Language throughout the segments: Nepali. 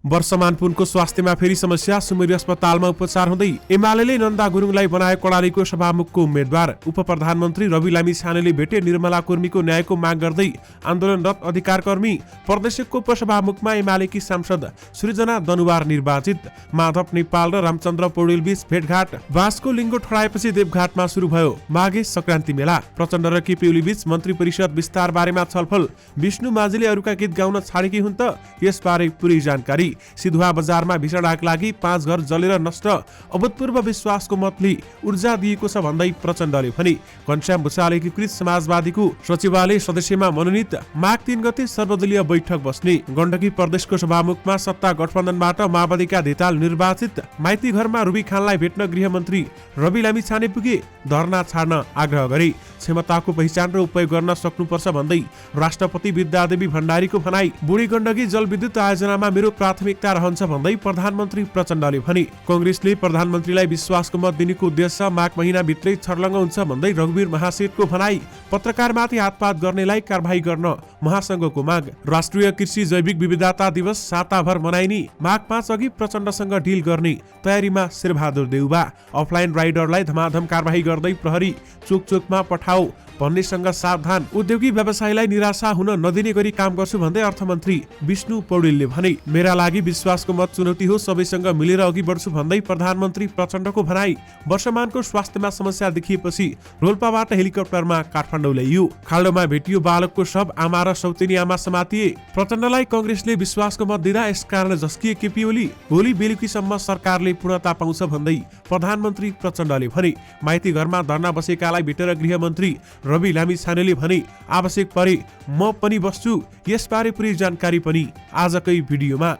वर्षमान पुनको स्वास्थ्यमा फेरि समस्या, सुमेरी अस्पतालमा उपचार हुँदै एमाले नन्दा गुरुङलाई बनाए कर्णालीको सभामुखको उम्मेद्वार। उप प्रधानमन्त्री रवि लामिछानेले भेटे निर्मला कुर्मीको न्यायको माग गर्दै आन्दोलनरत अधिकारकर्मी। प्रदेशको उपसभामुखमा एमालेकी सांसद सृजना दनुवार निर्वाचित। माधव नेपाल र रामचन्द्र पौडेल बीच भेटघाट। बाँसको लिङ्गो ठडाएपछि देवघाटमा सुरु भयो माघे संक्रान्ति मेला। प्रचण्ड र केपी ओली बीच मन्त्री परिषद विस्तार बारेमा छलफल। विष्णु माझीले अरूका गीत गाउन छाडेकी हुन् त, यसबारे पुरै जानकारी। सिधुवा बजारमा भीषण आग लागि 5 घर जलेर नष्ट। अभूतपूर्व विश्वासको मतले ऊर्जा दिएको छ भन्दै प्रचण्डले भने। घनश्याम भुसाल एकीकृत समाजवादीको सचिवालय सदस्यमा मनोनित। माघ 3 गते सर्वदलीय बैठक बस्ने। गण्डकी प्रदेशको सभामुखमा सत्ता गठबन्धनबाट माओवादीका धिताल निर्वाचित। माइती घरमा रुबी खानलाई भेट्न गृहमन्त्री रवि लामिछाने पुगे। धरना छाड्न आग्रह गरे। क्षमताको पहिचान र उपयोग गर्न सक्नुपर्छ भन्दै राष्ट्रपति विद्यादेवी भण्डारीको भनाई। बुढी गण्डकी जलविद्युत आयोजनामा मेरो प्राथमिकता रहन्छ भन्दै प्रधानमन्त्री प्रचण्डले भने। कांग्रेसले प्रधानमन्त्रीलाई विश्वासको मत दिनेको उद्देश्य माघ महिनाभित्रै छर्लङ्ग हुन्छ भन्दै रघुवीर महासेठको भनाई। पत्रकारमाथि हातपात गर्नेलाई कारबाही गर्न महासंघको माग। राष्ट्रिय कृषि जैविक विविधता दिवस साताभर मनाइने। माघ 5 अघि प्रचण्डसँग डिल गर्ने तयारीमा शेरबहादुर देउबा। अफलाइन राइडरलाई धमाधम कारबाही गर्दै प्रहरी। चोकचोकमा पठाऊ भन्नेसँग सावधान। उद्योगी व्यवसायीलाई निराशा हुन नदिने गरी काम गर्छु भन्दै अर्थमन्त्री विष्णु पौडेलले भने। मेरा लागि विश्वासको मत चुनौती हो, सबैसँग मिलेर अघि बढ्छु भन्दै प्रधानमन्त्री प्रचण्डको भनाई। वर्षमानको स्वास्थ्यमा समस्या देखिएपछि रोल्पाबाट हेलिकप्टरमा काठमाडौँ ल्याइयो। खाल्डोमा भेटियो बालकको शव, आमा र सौतेनी आमा समातिए। प्रचण्डलाई कांग्रेसले विश्वासको मत दिँदा यसकारण झस्किए केपी ओली। भोलि बेलुकीसम्म सरकारले पूर्णता पाउँछ भन्दै प्रधानमन्त्री प्रचण्डले भने। माइती घरमा धरना बसेकालाई भेटेर गृहमन्त्री रवि लामिछानेले भने आवश्यक परे म पनि बस्छु। यसबारे पुरै जानकारी पनि आजकै भिडियोमा।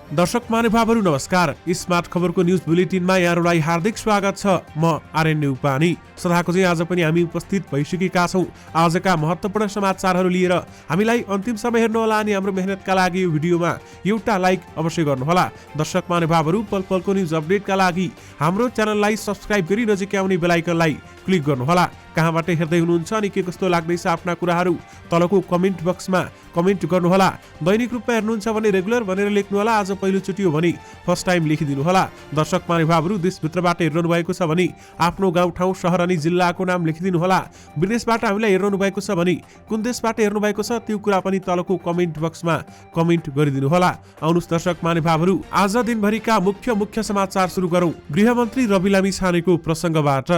दर्शक महानुभावहरू नमस्कार। स्मार्ट खबरको न्युज बुलेटिनमा यहाँहरूलाई हार्दिक स्वागत छ। म आर्यन उपानी। सदाको चाहिँ आज पनि हामी उपस्थित भइसकेका छौँ आजका महत्त्वपूर्ण समाचारहरू लिएर। हामीलाई अन्तिमसम्म हेर्नुहोला अनि हाम्रो मेहनतका लागि यो भिडियोमा एउटा लाइक अवश्य गर्नुहोला। दर्शक महानुभावहरू पल पलको न्युज अपडेटका लागि हाम्रो च्यानललाई सब्स्क्राइब गरी नजिकै आउने बेल आइकनलाई क्लिक गर्नुहोला। कहाँबाट हेर्दै हुनुहुन्छ अनि के कस्तो लाग्दैछ आफ्ना कुराहरू तलको कमेन्ट बक्समा कमेन्ट गर्नुहोला। दैनिक रूपमा हेर्नुहुन्छ भने रेगुलर भनेर लेख्नुहोला। आज पहिलोचोटि हो भने फर्स्ट टाइम लेखिदिनुहोला। दर्शक महानुभावहरू देशभित्रबाट हेर्नु भएको छ भने आफ्नो गाउँ ठाउँ सहर अनि जिल्लाको नाम लेखिदिनुहोला। विदेशबाट हामीलाई हेर्नु भएको छ भने कुन देशबाट हेर्नु भएको छ त्यो कुरा पनि तलको कमेन्ट बक्समा कमेन्ट गरिदिनुहोला। आउनुहोस् दर्शक महानुभावहरू आज दिनभरिका मुख्य समाचार सुरु गरौँ गृहमन्त्री रवि लामिछानेको प्रसङ्गबाट।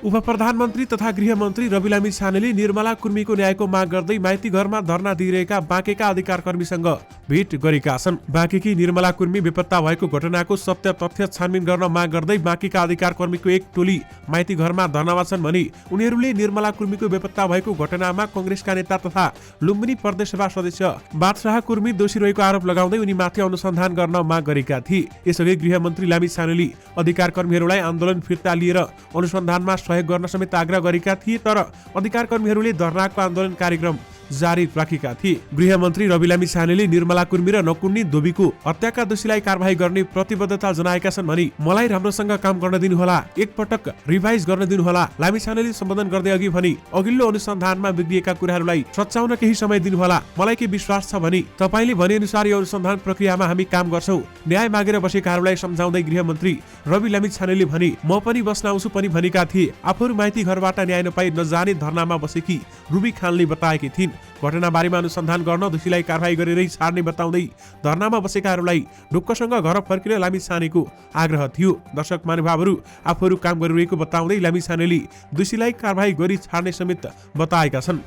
उप प्रधानमन्त्री तथा गृहमन्त्री रवि लामिछानेले निर्मला कुर्मीको न्यायको माग गर्दै माइती घरमा धरना दिइरहेका बाँकेका अधिकारकर्मीसँग भेट गरेका छन्। बाँकेकी निर्मला कुर्मी बेपत्ता भएको घटनाको सत्य तथ्य छानबिन गर्न माग गर्दै बाँकेका अधिकारकर्मीको एक टोली माइती घरमा धरनामा छन् भने उनीहरूले निर्मला कुर्मीको बेपत्ता भएको घटनामा कांग्रेसका नेता तथा लुम्बिनी प्रदेशसभा सदस्य बादशाह कुर्मी दोषी रहेको आरोप लगाउँदै उनीमाथि अनुसन्धान गर्न माग गरेका थिए। यसअघि गृहमन्त्री लामिछानेले अधिकारकर्मीहरूलाई आन्दोलन फिर्ता लिएर अनुसन्धानमा सहयोग गर्न समेत आग्रह गरेका थिए, तर अधिकारकर्मीहरूले धरनाको आन्दोलन कार्यक्रम जारी राखेका थिए। गृहमन्त्री रवि लामिछानेले निर्मला कुर्मी र नकुन्नी धोबीको हत्याका दोषीलाई कारबाही गर्ने प्रतिबद्धता जनाएका छन् भने मलाई राम्रोसँग काम गर्न दिनुहोला, एकपटक रिभाइज गर्न दिनुहोला। लामिछानेले सम्बोधन गर्दै अघि भने अघिल्लो अनुसन्धानमा बिग्रिएका कुराहरूलाई सच्याउन केही समय दिनुहोला। मलाई के विश्वास छ भने तपाईले भने अनुसार यो अनुसन्धान प्रक्रियामा हामी काम गर्छौं। न्याय मागेर बसेकाहरूलाई सम्झाउँदै गृहमन्त्री रवि लामिछानेले भने म पनि बस्न आउँछु पनि भनेका थिए। आफूहरू माइती घरबाट न्याय नपाई नजाने धरनामा बसेकी रुबी खानले बताएकी थिइन्। घटना बारेमा अनुसन्धान गर्न दोषीलाई कारबाही गरेरै छाड्ने बताउँदै धरनामा बसेकाहरूलाई ढुक्कसँग घर फर्किन लामिछानेको आग्रह थियो। दर्शक महानुभावहरू आफूहरू काम गरिरहेको बताउँदै लामिछानेले दोषीलाई कारबाही गरी छाड्ने समेत बताएका छन्।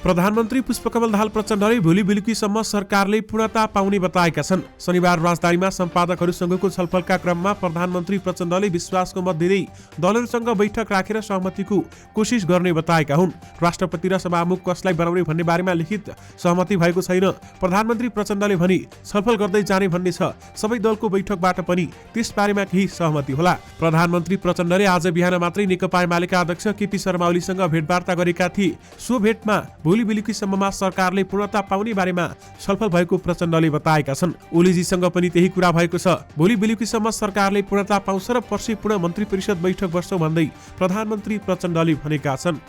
प्रधानमन्त्री पुष्पकमल दाहाल प्रचण्डले भोलि बेलुकीसम्म सरकारले पूर्णता पाउने बताएका छन्। शनिबार राजधानीमा सम्पादकहरूसँगको छलफलका क्रममा प्रधानमन्त्री प्रचण्डले विश्वासको मत दिँदै दलहरूसँग बैठक राखेर सहमतिको कोसिस गर्ने बताएका हुन्। राष्ट्रपति र सभामुख कसलाई बनाउने भन्ने बारेमा लिखित सहमति भएको छैन। प्रधानमन्त्री प्रचण्डले भने छलफल गर्दै जाने भन्ने छ। सबै दलको बैठकबाट पनि त्यसबारेमा केही सहमति होला। प्रधानमन्त्री प्रचण्डले आज बिहान मात्रै नेकपा एमालेका अध्यक्ष केपी शर्मा ओलीसँग भेटवार्ता गरेका थिए। सो भेटमा भोलि बेलुकीसम्ममा सरकारले पूर्णता पाउने बारेमा छलफल भएको प्रचण्डले बताएका छन्। ओलीजीसँग पनि त्यही कुरा भएको छ। भोलि बेलुकीसम्म सरकारले पूर्णता पाउँछ र पर्सि पुनः मन्त्री परिषद बैठक बस्छ भन्दै प्रधानमन्त्री प्रचण्डले भनेका छन्।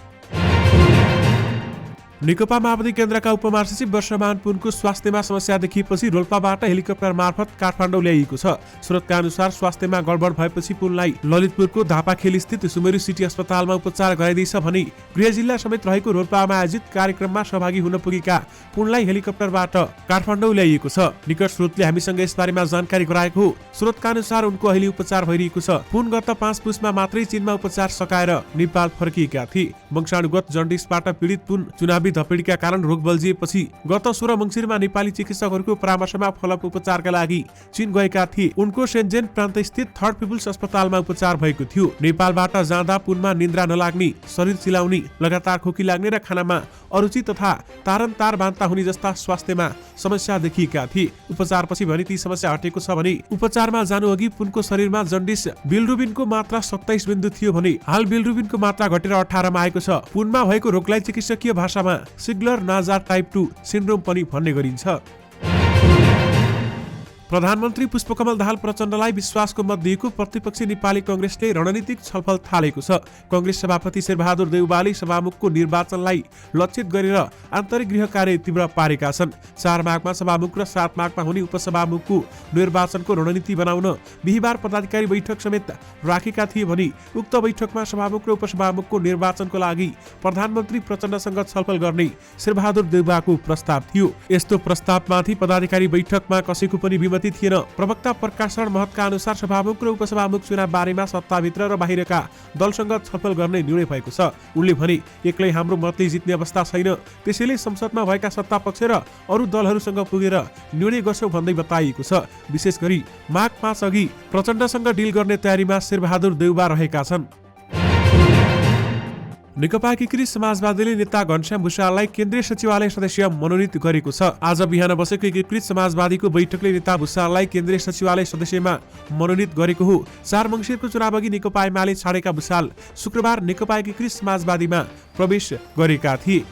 नेकपा माओवादी केन्द्रका उपमहासचिव वर्षमान पुनको स्वास्थ्यमा समस्या देखिएपछि रोल्पाबाट हेलिकप्टर मार्फत काठमाडौँ ल्याइएको छ। स्रोतका अनुसार स्वास्थ्यमा गडबड भएपछि पुनलाई ललितपुरको धापाखेल स्थित सुमेरु सिटी अस्पतालमा उपचार गराइँदैछ भने गृह जिल्ला समेत रहेको रोल्पामा आयोजित कार्यक्रममा सहभागी हुन पुगेका पुनलाई हेलिकप्टरबाट काठमाडौँ ल्याइएको छ। निकट स्रोतले हामीसँग यसबारेमा जानकारी गराएको हो। स्रोतका अनुसार उनको अहिले उपचार भइरहेको छ। पुन गत 5 पुसमा मात्रै चीनमा उपचार सकाएर नेपाल फर्किएका थिए। वंशाणुगत जन्डिसबाट पीडित पुन चुनावी धपेडीका कारण रोग बल्झिएपछि गत 16 मङ्सिरमा नेपाली चिकित्सकहरूको परामर्शमा फलप उपचारका लागि चीन गएका थिए। उनको शेन्जेन प्रान्तस्थित थर्ड पिपुल्स अस्पतालमा उपचार भएको थियो। नेपालबाट जाँदा पुनमा निन्द्रा नलाग्ने, शरीर चिलाउने, लगातार खोकी लाग्ने र खानामा अरुचि तथा तारनतार बान्ता हुने जस्ता स्वास्थ्यमा समस्या देखिएका थिए। उपचारपछि भने ती समस्या हटेको छ भने उपचारमा जानु अघि पुनको शरीरमा जन्डिस बिलरुबिनको मात्रा 27 बिन्दु थियो भने हाल बिलरुबिनको मात्रा घटेर 18 मा आएको छ। पुनमा भएको रोगलाई चिकित्सकीय भाषामा सिग्लर नाजार टाइप 2 सिन्ड्रोम पनि भन्ने गरिन्छ। प्रधानमन्त्री पुष्पकमल दाहाल प्रचण्डलाई विश्वासको मत दिएको प्रतिपक्षी नेपाली कांग्रेसले रणनीतिक छलफल थालेको छ। कांग्रेस सभापति शेरबहादुर देउवाले सभामुखको निर्वाचनलाई लक्षित गरेर आन्तरिक गृह कार्य तीव्र पारेका छन्। 4 माघमा सभामुख र 7 माघमा हुने उपसभामुखको निर्वाचनको रणनीति बनाउन बिहीबार पदाधिकारी बैठक समेत राखेका थिए भने उक्त बैठकमा सभामुख र उपसभामुखको निर्वाचनको लागि प्रधानमन्त्री प्रचण्डसँग छलफल गर्ने शेरबहादुर देउवाको प्रस्ताव थियो। यस्तो प्रस्तावमाथि पदाधिकारी बैठकमा कसैको पनि थिएन। प्रवक्ता प्रकाश शरण महतका अनुसार सभामुख र उपसभामुख चुनाव बारेमा सत्ताभित्र र बाहिरका दलसँग छलफल गर्ने निर्णय भएको छ। उनले भने एक्लै हाम्रो मतले जित्ने अवस्था छैन, त्यसैले संसदमा भएका सत्ता पक्ष र अरू दलहरूसँग पुगेर निर्णय गर्छौं भन्दै बताइएको छ। विशेष गरी माघ 5 अघि प्रचण्डसँग डिल गर्ने तयारीमा शेरबहादुर देउवा रहेका छन्। नेकपा एकीकृत समाजवादीले नेता घनश्याम भुसाललाई केन्द्रीय सचिवालय सदस्य मनोनित गरेको छ। आज बिहान बसेको एकीकृत समाजवादीको बैठकले नेता भुसाललाई केन्द्रीय सचिवालय सदस्यमा मनोनित गरेको हो। 4 मङ्सिरको चुनाव अघि नेकपा एमाले छाडेका भुसाल शुक्रबार नेकपा एकीकृत समाजवादीमा प्रवेश गरेका थिए।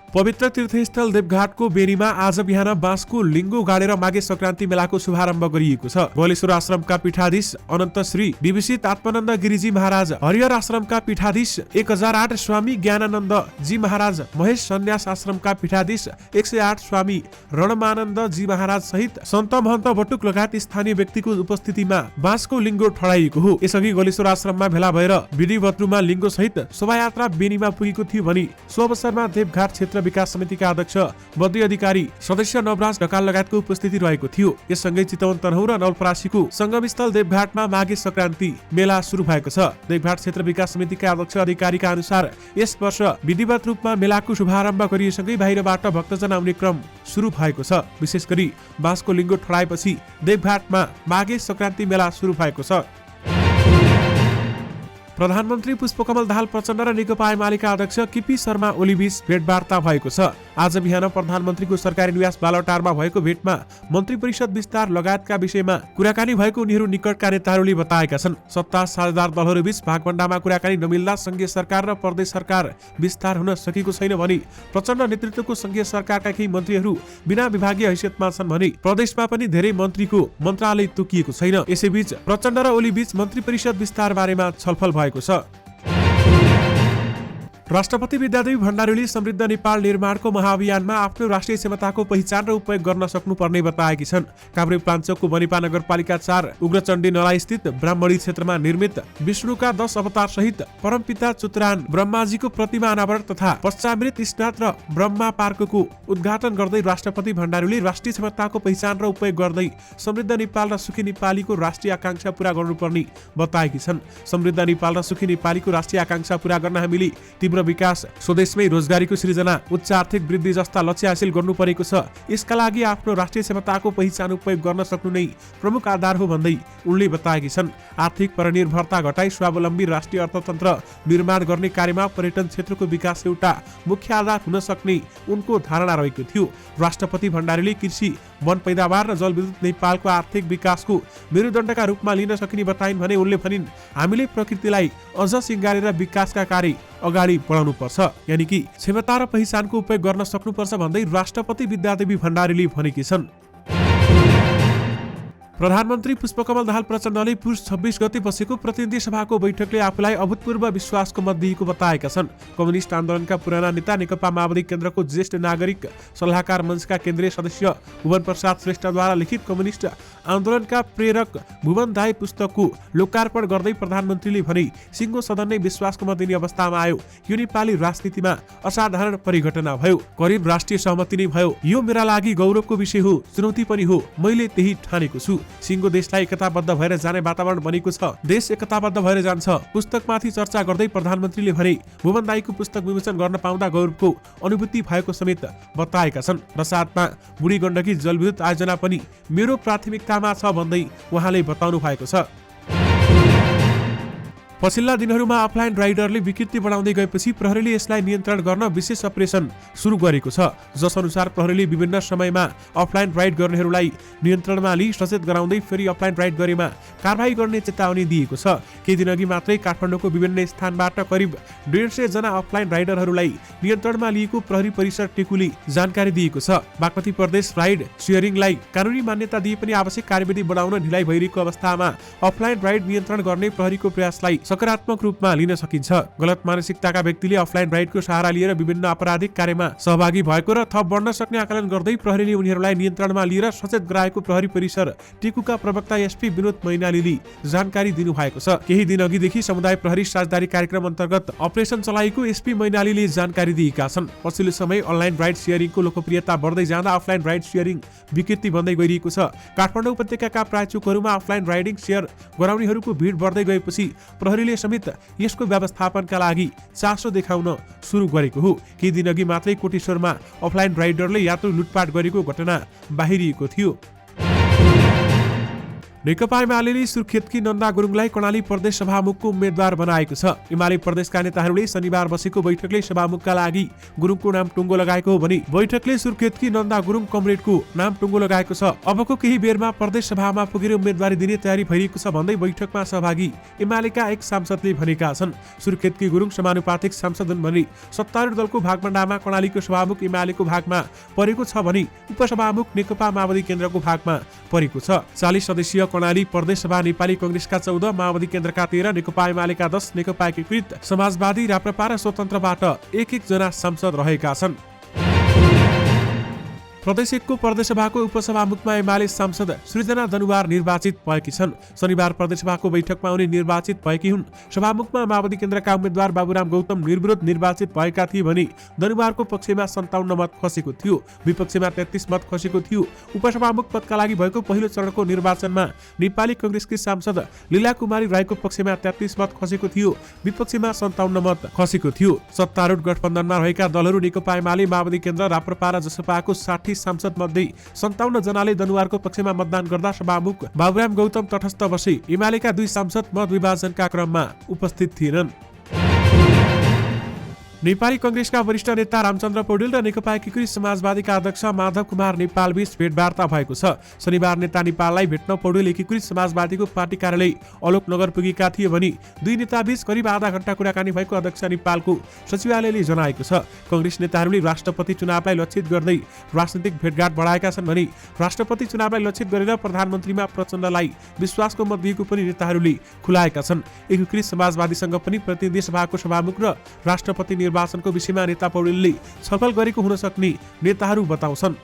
पवित्र तीर्थस्थल देवघाटको बेनीमा आज बिहान बाँसको लिङ्गो गाडेर माघे संक्रान्ति मेलाको शुभारम्भ गरिएको छ। गोलेश्वर आश्रमका पीठाधीश अनन्त श्री विभूषित आत्मानन्द गिरिजी महाराज, हरिहर आश्रमका पीठाधीश 1008 स्वामी ज्ञानानन्द जी महाराज, महेश सन्यास आश्रमका पीठाधीश 108 स्वामी रणमानन्द जी महाराज सहित सन्त महन्त बटुक लगायत स्थानीय व्यक्तिको उपस्थितिमा बाँसको लिङ्गो ठडाइएको हो। यसअघि गोलेश्वर आश्रममा भेला भएर विधिवत रूपमा लिङ्गो सहित शोभायात्रा बेनीमा पुगेको थियो भने सो अवसरमा देवघाट क्षेत्र विकास समितिका अध्यक्ष बद्री अधिकारी, सदस्य नवराज ढकाल लगायतको उपस्थिति रहेको थियो। यससँगै चितवन तनहुँ र नवलपरासीको संगमस्थल देवघाटमा माघे संक्रान्ति मेला सुरु भएको छ। देवघाट क्षेत्र विकास समितिका अध्यक्ष अधिकारीका अनुसार यस वर्ष विधिवत रूपमा मेलाको शुभारम्भ गरिएसँगै बाहिरबाट भक्तजन आउने क्रम सुरु भएको छ। विशेष गरी बाँसको लिङ्गो ठडाएपछि देवघाटमा माघे संक्रान्ति मेला सुरु भएको छ। प्रधानमन्त्री पुष्पकमल दाहाल प्रचण्ड र नेकपा एमालेका अध्यक्ष केपी शर्मा ओलीबीच भेटवार्ता भएको छ। आज बिहान प्रधानमन्त्रीको सरकारी निवास बालटारमा भएको भेटमा मन्त्री परिषद विस्तार लगायतका विषयमा कुराकानी भएको उनीहरू निकटका नेताहरूले बताएका छन्। सत्ता साझेदार दलहरूबीच भागभण्डामा कुराकानी नमिल्दा संघीय सरकार र प्रदेश सरकार विस्तार हुन सकेको छैन भने प्रचण्ड नेतृत्वको संघीय सरकारका केही मन्त्रीहरू बिना विभागीय हैसियतमा छन् भने प्रदेशमा पनि धेरै मन्त्रीको मन्त्रालय तोकिएको छैन। यसैबीच प्रचण्ड र ओलीबीच मन्त्री परिषद विस्तार बारेमा छलफल भएको छ। राष्ट्रपति विद्यादेवी भण्डारीले समृद्ध नेपाल निर्माणको महाअभियानमा आफ्नो राष्ट्रिय क्षमताको पहिचान र उपयोग गर्न सक्नुपर्ने बताएकी छन्। काभ्रेपलाञ्चोकको बनिपा नगरपालिका 4 उग्रचण्डी नलाई स्थित ब्राह्मणी क्षेत्रमा निर्मित विष्णुका 10 अवतार सहित परमपिता चुतरान ब्रह्माजीको प्रतिमा अनावरण तथा पश्चामृत स्नात र ब्रह्मा पार्कको उद्घाटन गर्दै राष्ट्रपति भण्डारीले राष्ट्रिय क्षमताको पहिचान र उपयोग गर्दै समृद्ध नेपाल र सुखी नेपालीको राष्ट्रिय आकांक्षा पूरा गर्नुपर्ने बताएकी छन्। समृद्ध नेपाल र सुखी नेपालीको राष्ट्रिय आकांक्षा पूरा गर्न हामीले तीव्र विकास, स्वदेशमै रोजगारीको सृजना, उच्च आर्थिक वृद्धि जस्ता लक्ष्य हासिल गर्नु परेको छ। यसका लागि आफ्नो राष्ट्रिय क्षमताको पहिचान उपयोग गर्न सक्नु नै प्रमुख आधार हो भन्दै उनले बताएकी छन्। आर्थिक परनिर्भरता घटाई स्वावलम्बी राष्ट्रिय अर्थतन्त्र निर्माण गर्ने कार्यमा पर्यटन क्षेत्रको विकास एउटा मुख्य आधार हुन सक्ने उनको धारणा रहेको थियो। राष्ट्रपति भण्डारीले कृषि, वन पैदावार र जलविद्युत नेपालको आर्थिक विकासको मेरुदण्डका रूपमा लिन सकिने बताइन् भने उनले भनिन्, हामीले प्रकृतिलाई अझ सिंगारेर विकासका कार्य अगाडि बढाउनु पर्छ, यानि कि क्षमता र पहिचानको उपयोग गर्न सक्नुपर्छ भन्दै राष्ट्रपति विद्यादेवी भण्डारीले भनेकी छन्। प्रधानमन्त्री पुष्पकमल दाहाल प्रचण्डले पुस 26 गते बसेको प्रतिनिधि सभाको बैठकले आफूलाई अभूतपूर्व विश्वासको मत दिएको बताएका छन्। कम्युनिस्ट आन्दोलनका पुराना नेता नेकपा माओवादी केन्द्रको ज्येष्ठ नागरिक सल्लाहकार मञ्चका केन्द्रीय सदस्य भुवन प्रसाद श्रेष्ठद्वारा लिखित कम्युनिस्ट आन्दोलनका प्रेरक भुवन दाई पुस्तकको लोकार्पण गर्दै प्रधानमन्त्रीले भने सिङ्गो सदन नै विश्वासको मत दिने अवस्थामा आयो। यो नेपाली राजनीतिमा असाधारण परिघटना भयो। करिब राष्ट्रिय सहमति नै भयो। यो मेरा लागि गौरवको विषय हो, चुनौती पनि हो। मैले त्यही ठानेको छु। सिङ्गो देशलाई एकताबद्ध भएर जाने वातावरण बनेको छ। देश एकताबद्ध भएर जान्छ। पुस्तकमाथि चर्चा गर्दै प्रधानमन्त्रीले भने भुवन दाईको पुस्तक विमोचन गर्न पाउँदा गौरवको अनुभूति भएको समेत बताएका छन्। र साथमा बुढी गण्डकी जलविद्युत आयोजना पनि मेरो प्राथमिकतामा छ भन्दै उहाँले बताउनु भएको छ। पछिल्ला दिनहरूमा अफलाइन राइडरले विकृति बढाउँदै गएपछि प्रहरीले यसलाई नियन्त्रण गर्न विशेष अपरेसन सुरु गरेको छ। जसअनुसार प्रहरीले विभिन्न समयमा अफलाइन राइड गर्नेहरूलाई नियन्त्रणमा लिई सचेत गराउँदै फेरि अफलाइन राइड गरेमा कारबाही गर्ने चेतावनी दिएको छ। केही दिनअघि मात्रै काठमाडौँको विभिन्न स्थानबाट करिब 150 जना अफलाइन राइडरहरूलाई नियन्त्रणमा लिएको प्रहरी परिसर टेकुले जानकारी दिएको छ। बागमती प्रदेश राइड सेयरिङलाई कानुनी मान्यता दिए पनि आवश्यक कार्यविधि बढाउन ढिलाइ भइरहेको अवस्थामा अफलाइन राइड नियन्त्रण गर्ने प्रहरीको प्रयासलाई सकारात्मक रूपमा लिन सकिन्छ। गलत मानसिकताका व्यक्तिले अफलाइन राइडको सहारा लिएर विभिन्न आपराधिक कार्यमा सहभागी भएको र थप बढ्न सक्ने आकलन गर्दै प्रहरीले उनीहरूलाई नियन्त्रणमा लिएर सचेत गराएको प्रहरी परिसर टेकुका प्रवक्ता एसपी विनोद मैनालीले जानकारी दिनुभएको छ। केही दिन अघिदेखि समुदाय प्रहरी साझेदारी कार्यक्रम अन्तर्गत अपरेसन चलाएको एसपी मैनालीले जानकारी दिएका छन्। पछिल्लो समय अनलाइन राइड सेयरिङको लोकप्रियता बढ्दै जाँदा अफलाइन राइड सेयरिङ विकृति बन्दै गइरहेको छ। काठमाडौँ उपत्यकाका प्राय चोकहरूमा अफलाइन राइडिङ सेयर गराउनेहरूको भिड बढ्दै गएपछि प्रहरीले समेत यसको व्यवस्थापनका लागि चासो देखाउन सुरु गरेको हो। केही दिनअघि मात्रै कोटेश्वरमा अफलाइन राइडरले यात्रु लुटपाट गरेको घटना बाहिरिएको थियो। नेकपा एमाले सुर्खेतकी नन्दा गुरुङलाई कर्णाली प्रदेश सभामुखको उम्मेद्वार बनाएको छ। एमाले प्रदेशका नेताहरूले शनिबार बसेको बैठकले सभामुखका लागि गुरुङको नाम टुङ्गो लगाएको हो भने बैठकले सुर्खेतकी नन्दा गुरुङ कमरेडको नाम टुङ्गो लगाएको छ। अबको केही बेरमा प्रदेश सभामा पुगेर उम्मेदवारी दिने तयारी भइरहेको छ भन्दै बैठकमा सहभागी एमालेका एक सांसदले भनेका छन्। सुर्खेतकी गुरुङ समानुपातिक सांसद हुन् भने सत्तारूढ दलको भागमण्डामा कर्णालीको सभामुख एमालेको भागमा परेको छ भने उपसभामुख नेकपा माओवादी केन्द्रको भागमा परेको छ। 40 सदस्यीय कर्णाली प्रदेश सभा नेपाली कांग्रेसका 14, माओवादी केन्द्रका 13, नेकपा एमालेका 10, नेकपा एकीकृत समाजवादी राप्रपा र स्वतन्त्रबाट 1-1 जना सांसद रहेका छन्। प्रदेश 1 को प्रदेशसभाको उपसभामुखमा एमाले सांसद सृजना दनुवार निर्वाचित भएकी छन्। शनिबार प्रदेशसभाको बैठकमा उनी निर्वाचित भएकी हुन्। सभामुखमा माओवादी केन्द्रका उम्मेद्वार बाबुराम गौतम निर्विरोध निर्वाचित भएका थिए भने दनुवारको पक्षमा 57 मत खसेको थियो। विपक्षमा 33 मत खसेको थियो। उपसभामुख पदका लागि भएको पहिलो चरणको निर्वाचनमा नेपाली कांग्रेसकी सांसद लीला कुमारी राईको पक्षमा 33 मत खसेको थियो। विपक्षमा 57 मत खसेको थियो। सत्तारूढ गठबन्धनमा रहेका दलहरू नेकपा एमाले, माओवादी केन्द्र, राप्रपा र जसपाको 60 सांसद मध्ये 57 जनाले दनुवारको पक्षमा मतदान गर्दा सभामुख बाबुराम गौतम तटस्थ बसे। एमालेका 2 सांसद मत विभाजनका क्रममा उपस्थित थिएनन्। नेपाली कांग्रेसका वरिष्ठ नेता रामचन्द्र पौडेल र नेकपा एकीकृत समाजवादीका अध्यक्ष माधव कुमार नेपाल बीच भेटवार्ता भएको छ। शनिबार नेता नेपाललाई भेट्न पौडेल एकीकृत समाजवादीको पार्टी कार्यालय अलोकनगर पुगेका थिए भने दुई नेताबीच करिब आधा घण्टा कुराकानी भएको अध्यक्ष नेपालको सचिवालयले जनाएको छ। कांग्रेस नेताहरूले राष्ट्रपति चुनावलाई लक्षित गर्दै राजनीतिक भेटघाट बढाएका छन् भने राष्ट्रपति चुनावलाई लक्षित गरेर प्रधानमन्त्रीमा प्रचण्डलाई विश्वासको मत दिएको पनि नेताहरूले खुलाएका छन्। एकीकृत समाजवादीसँग पनि प्रतिनिधि सभाको सभामुख र राष्ट्रपति निर्वाचनको विषयमा नेता पौडेलले छलफल गरेको हुन सक्ने नेताहरू बताउँछन्।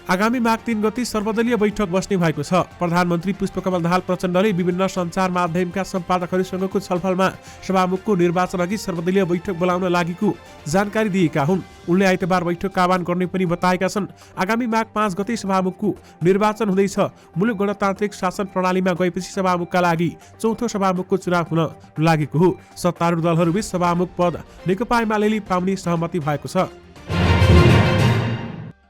आगामी माघ 3 गते सर्वदलीय बैठक बस्ने भएको छ। प्रधानमन्त्री पुष्पकमल दाहाल प्रचण्डले विभिन्न सञ्चार माध्यमका सम्पादकहरूसँगको छलफलमा सभामुखको निर्वाचन अघि सर्वदलीय बैठक बोलाउन लागेको जानकारी दिएका हुन्। उनले आइतबार बैठकको आह्वान गर्ने पनि बताएका छन्। आगामी माघ 5 गते सभामुखको निर्वाचन हुँदैछ। मुलुक गणतान्त्रिक शासन प्रणालीमा गएपछि सभामुखका लागि चौथो सभामुखको चुनाव हुन लागेको हो। सत्तारूढ दलहरूबीच सभामुख पद नेकपा एमालेले पाउने सहमति भएको छ।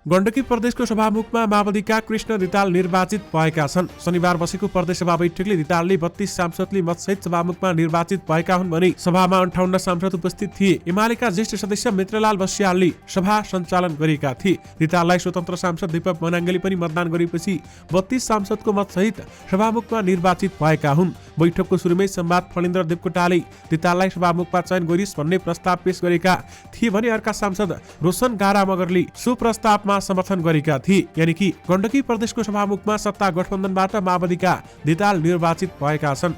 गण्डकी प्रदेशको सभामुखमा माओवादीका कृष्ण रिताल निर्वाचित भएका छन्। शनिबार बसेको प्रदेश सभा बैठकले रितालले 32 सांसदले मतसहित सभामुखमा निर्वाचित भएका हुन् भने सभामा 58 सांसद उपस्थित थिए। एमालेका ज्येष्ठ सदस्य मित्रलाल बस्यालले सभा सञ्चालन गरेका थिए। रिताललाई स्वतन्त्र सांसद दीपक मनाङ्गले पनि मतदान गरेपछि 32 सांसदको मतसहित सभामुखमा निर्वाचित भएका हुन्। बैठकको सुरुमै संवाद फणेन्द्र देवकोटाले रिताललाई सभामुखमा चयन गरिस् भन्ने प्रस्ताव पेश गरेका थिए भने अर्का सांसद रोशन गारा मगरले सो प्रस्तावमा रूपमा समर्थन गरेका थिए। यानि कि गण्डकी प्रदेशको सभामुखमा सत्ता गठबन्धनबाट माओवादीका धिताल निर्वाचित भएका छन्।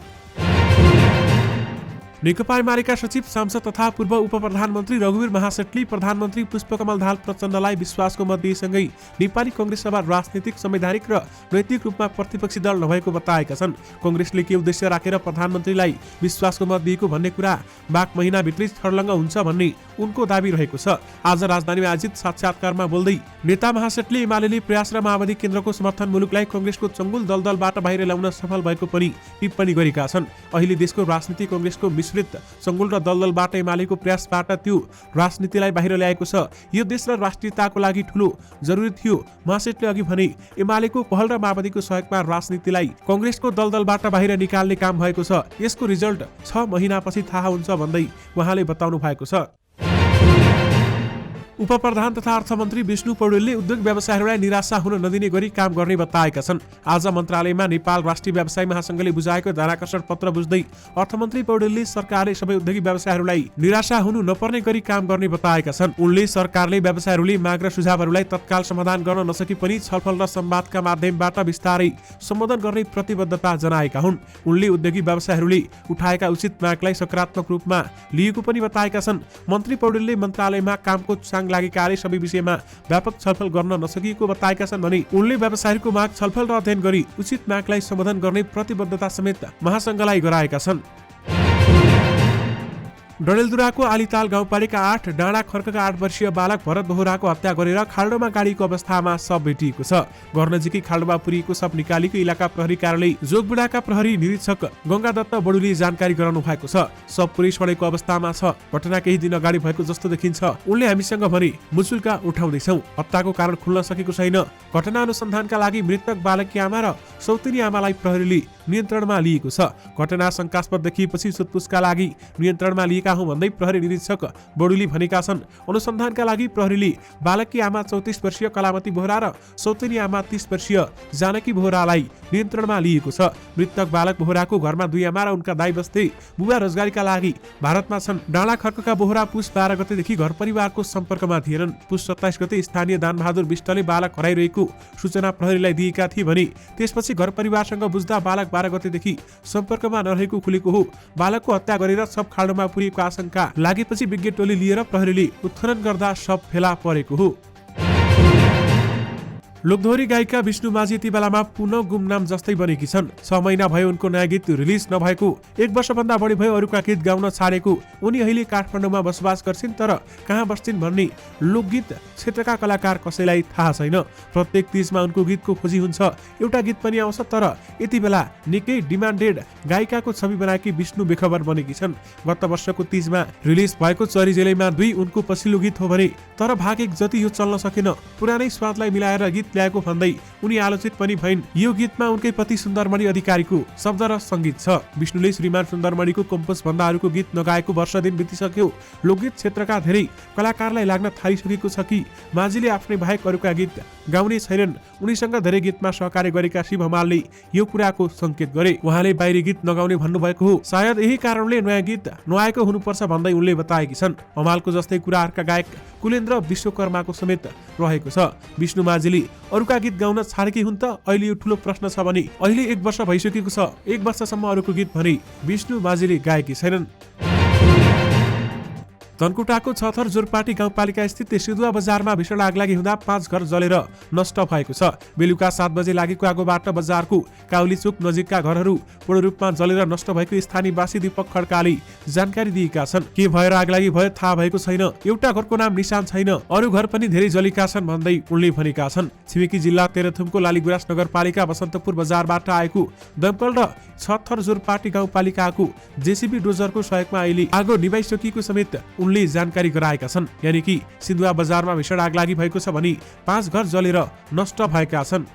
नेकपा एमालेका सचिव सांसद तथा पूर्व उप प्रधानमन्त्री रघुवीर महासेठले प्रधानमन्त्री पुष्पकमल दाहाल प्रचण्डलाई विश्वासको मत दिएसँगै नेपाली कांग्रेस सभा राजनीतिक, संवैधानिक र नैतिक रूपमा प्रतिपक्षी दल नभएको बताएका छन्। कांग्रेसले के उद्देश्य राखेर प्रधानमन्त्रीलाई विश्वासको मत दिएको भन्ने कुरा माघ महिनाभित्रै छर्लङ्ग हुन्छ भन्ने उनको दाबी रहेको छ। आज राजधानीमा आयोजित साक्षात्कारमा बोल्दै नेता महासेठले एमाले प्रयास र माओवादी केन्द्रको समर्थन मुलुकलाई कांग्रेसको चङ्गुल दलदलबाट बाहिर ल्याउन सफल भएको पनि टिप्पणी गरेका छन्। अहिले देशको राजनीति कांग्रेसको चङ्गुल र दलदलबाट एमालेको प्रयासबाट त्यो राजनीतिलाई बाहिर ल्याएको छ। यो देश र राष्ट्रियताको लागि ठूलो जरुरी थियो। महासेठले अघि भने एमालेको पहल र माओवादीको सहयोगमा राजनीतिलाई कांग्रेसको दलदलबाट बाहिर निकाल्ने काम भएको छ। यसको रिजल्ट 6 महिनापछि थाहा हुन्छ भन्दै उहाँले बताउनु भएको छ। उपप्रधान तथा अर्थमन्त्री विष्णु पौडेलले उद्योग व्यवसायीहरूलाई निराशा हुन नदिने गरी काम गर्ने बताएका छन्। आज मन्त्रालयमा नेपाल राष्ट्रिय व्यवसायी महासंघले बुझाएको ध्यानाकर्षण पत्र बुझ्दै अर्थमन्त्री पौडेलले सरकारले सबै उद्योगी व्यवसायीहरूलाई निराशा हुनु नपर्ने गरी काम गर्ने बताएका छन्। उनले सरकारले व्यवसायीहरूले माग र सुझावहरूलाई तत्काल समाधान गर्न नसके पनि छलफल र संवादका माध्यमबाट विस्तारै सम्बोधन गर्ने प्रतिबद्धता जनाएका हुन्। उनले उद्योगी व्यवसायीहरूले उठाएका उचित मागलाई सकारात्मक रूपमा लिएको पनि बताएका छन्। मन्त्री पौडेलले मन्त्रालयमा कामको लागेकाले सबै विषयमा व्यापक छलफल गर्न नसकिएको बताएका छन् भने उनले व्यवसायीको माग छलफल र अध्ययन गरी उचित मागलाई सम्बोधन गर्ने प्रतिबद्धता समेत महासंघलाई गराएका छन्। डडेलधुराको आलिताल गाउँपालिका 8 डाँडा खर्कका 8 वर्षीय बालक भरत बोहराको हत्या गरेर खाल्डोमा गाडीको अवस्थामा शव भेटिएको छ। घरनजिकै खाल्डोमा पुरिएको शव निकालीको इलाका प्रहरी कार्यालय जोगबुढाका प्रहरी निरीक्षक गंगादत्त बडुले जानकारी गराउनु भएको छ। शव पुरै सडेको अवस्थामा छ। घटना केही दिन अगाडि भएको जस्तो देखिन्छ। उनले हामीसँग भने मुचुल्का उठाउँदैछौँ। हत्याको कारण खुल्न सकेको छैन। घटना अनुसन्धानका लागि मृतक बालकी आमा र सौतेनी आमालाई प्रहरीले नियन्त्रणमा लिएको छ। घटना शंकास्पद देखिएपछि सोधपुछका लागि नियन्त्रणमा लिएका हुँ भन्दै प्रहरी निरीक्षक बडुली भनेका छन्। अनुसन्धानका लागि प्रहरीले बालकी आमा 34 वर्षीय कलामती बोहरा र सौतेनी आमा 30 वर्षीय जानकी बोहरालाई नियन्त्रणमा लिएको छ। मृतक बालक बोहराको घरमा 2 आमा र उनका दाइ बस्दै बुबा रोजगारीका लागि भारतमा छन्। डाँडा खर्कका बोहरा पुस 12 गतेदेखि घर परिवारको सम्पर्कमा थिएनन्। पुस 27 गते स्थानीय दानबहादुर विष्टले बालक हराइरहेको सूचना प्रहरीलाई दिएका थिए भने त्यसपछि घर परिवारसँग बुझ्दा बालक 12 गतेदेखि सम्पर्कमा नरहेको खुलेको हो। बालकको हत्या गरेर शव खाल्डोमा पुरिएको आशंका लागेपछि विज्ञ टोली लिएर प्रहरीले उत्खनन गर्दा शव फेला परेको हो। लोकधोरी गायिका विष्णु माझी यति बेलामा पुनः गुमनाम जस्तै बनेकी छन्। 6 महिना भयो उनको नयाँ गीत रिलिज नभएको। 1 वर्षभन्दा बढी भयो अरूका गीत गाउन छाडेको। उनी अहिले काठमाडौँमा बसोबास गर्छिन्, तर कहाँ बस्छिन् भन्ने लोकगीत क्षेत्रका कलाकार कसैलाई थाहा छैन। प्रत्येक तीजमा उनको गीतको खोजी हुन्छ। एउटा गीत पनि आउँछ, तर यति बेला निकै डिमान्डेड गायिकाको छवि बनाएकी विष्णु बेखबर बनेकी छन्। गत वर्षको तीजमा रिलिज भएको चरी जेलैमा 2 उनको पछिल्लो गीत हो भने तर भाग 1 जति यो चल्न सकेन। पुरानै स्वादलाई मिलाएर गीत ल्याएको भन्दै उनी आलोचित पनि भइन्। यो गीतमा उनकै पति सुन्दरमणि अधिकारीको शब्द र संगीत छ। विष्णुले श्रीमान सुन्दरमणिको कम्पोज भन्दा अरूको गीत नगाएको वर्ष दिन बितिसक्यो। लोकगीत क्षेत्रका धेरै कलाकारलाई लाग्न थालिसकेको छ कि माझीले आफ्नै बाहेक अरूका गीत गाउने छैनन्। उनीसँग धेरै गीतमा सहकार्य गरेका शिव हमालले यो कुराको संकेत गरे। उहाँले बाहिरी गीत नगाउने भन्नुभएको हो। सायद यही कारणले नयाँ गीत नआएको हुनुपर्छ भन्दै उनले बताएकी छन्। हमालको जस्तै कुराहरूका गायक कुलेन्द्र विश्वकर्माको समेत रहेको छ। विष्णु माझीले अरूका गीत गाउन छाडेकी हुन् त? अहिले यो ठूलो प्रश्न छ भने अहिले 1 वर्ष भइसकेको छ। 1 वर्षसम्म अरूको गीत भने विष्णु माझीले गाएकी छैनन्। धनकुटाको छथर जोरपाटी गाउँपालिका स्थित सिधुवा बजारमा भीषण आगलागी हुँदा 5 घर जलेर नष्ट भएको छ। बेलुका 7 बजे लागेको आगोबाट बजारको काउली चोक नजिकका घरहरू पूर्ण रूपमा जलेर नष्ट भएको स्थानीयवासी दीपक खड्काले जानकारी दिएका छन्। के भएर आगलागी भयो थाहा भएको छैन। एउटा घरको नाम निशान छैन। अरू घर पनि धेरै जलेका छन् भन्दै उनले भनेका छन्। छिमेकी जिल्ला तेह्रथुमको लालीगुराँस नगरपालिका बसन्तपुर बजारबाट आएको दमकल र छथर जोरपाटी गाउँपालिकाको जेसीबी डोजरको सहयोगमा अहिले आगो निभाइसकिएको समेत उनले जानकारी गराएका छन्। यानि कि सिन्धुवा बजारमा भीषण आगलागी भएको छ भने 5 घर जलेर नष्ट भएका छन्।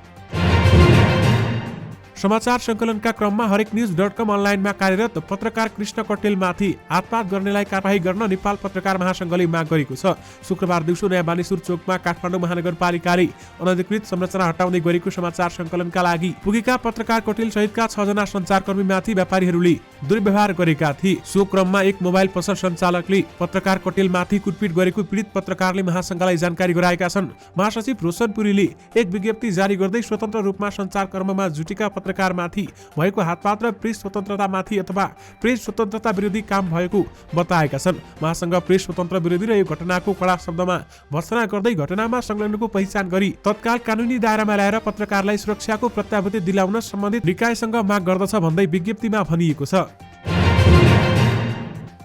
समाचार संकलनका क्रममा हरेकन्यूज.com अनलाइनमा कार्यरत पत्रकार कृष्ण कटेलमाथि हातपात गर्नेलाई कारबाही गर्न नेपाल पत्रकार महासंघले माग गरेको छ। शुक्रबार दिउँसो नयाँ बानेश्वर चोकमा काठमाडौँ महानगरपालिकाले अनधिकृत संरचना हटाउने गरेको समाचार संकलनका लागि पुगेका पत्रकार कटेल सहितका 6 जना सञ्चारकर्मीमाथि व्यापारीहरूले दुर्व्यवहार गरेका थिए। सो क्रममा एक मोबाइल पसल सञ्चालकले पत्रकार कटेलमाथि कुटपिट गरेको पीडित पत्रकारले महासंघलाई जानकारी गराएका छन्। महासचिव रोशन पुरीले एक विज्ञप्ति जारी गर्दै स्वतन्त्र रूपमा सञ्चारकर्ममा जुटेका पत्रकारमाथि भएको हातपात र प्रेस स्वतन्त्रतामाथि अथवा प्रेस स्वतन्त्रता विरोधी काम भएको बताएका छन्। महासंघ प्रेस स्वतन्त्र विरोधी र यो घटनाको कडा शब्दमा भर्त्सना गर्दै घटनामा संलग्नको पहिचान गरी तत्काल कानुनी दायरामा ल्याएर पत्रकारलाई सुरक्षाको प्रत्याभूति दिलाउन सम्बन्धित निकायसँग माग गर्दछ भन्दै विज्ञप्तिमा भनिएको छ।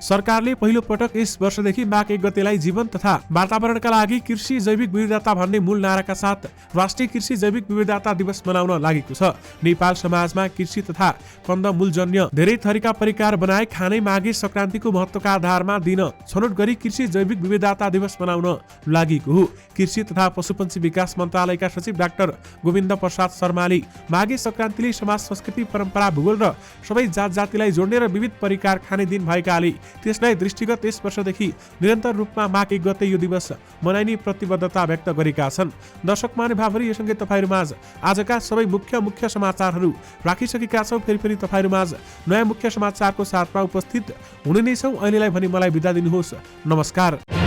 सरकारले पहिलो पटक यस वर्षदेखि माघ 1 गतेलाई जीवन तथा वातावरणका लागि कृषि जैविक विविधता भन्ने मूल नाराका साथ राष्ट्रिय कृषि जैविक विविधता दिवस मनाउन लागेको छ। नेपाल समाजमा कृषि तथा कन्दमूलजन्य धेरै थरीका परिकार बनाए खाने माघे संक्रान्तिको महत्त्वका आधारमा दिन छनौट गरी कृषि जैविक विविधता दिवस मनाउन लागेको हो। कृषि तथा पशुपन्छी विकास मन्त्रालयका सचिव डाक्टर गोविन्द प्रसाद शर्माले माघे संक्रान्तिले समाज संस्कृति परम्परा भूगोल र सबै जात जातिलाई जोड्ने र विविध परिकार खाने दिन भएकाले त्यसलाई दृष्टिगत यस वर्षदेखि निरन्तर रूपमा माघ 1 गते यो दिवस मनाइने प्रतिबद्धता व्यक्त गरेका छन्। दर्शक महानुभावहरू, यो सँगै तपाईहरुमाझ आजका सबै मुख्य समाचारहरू राखिसकेका छौं। फेरि तपाईहरुमाझ नयाँ मुख्य समाचारको साथमा उपस्थित हुने नै छौं। अहिलेलाई भने मलाई बिदा दिनुहोस्। नमस्कार।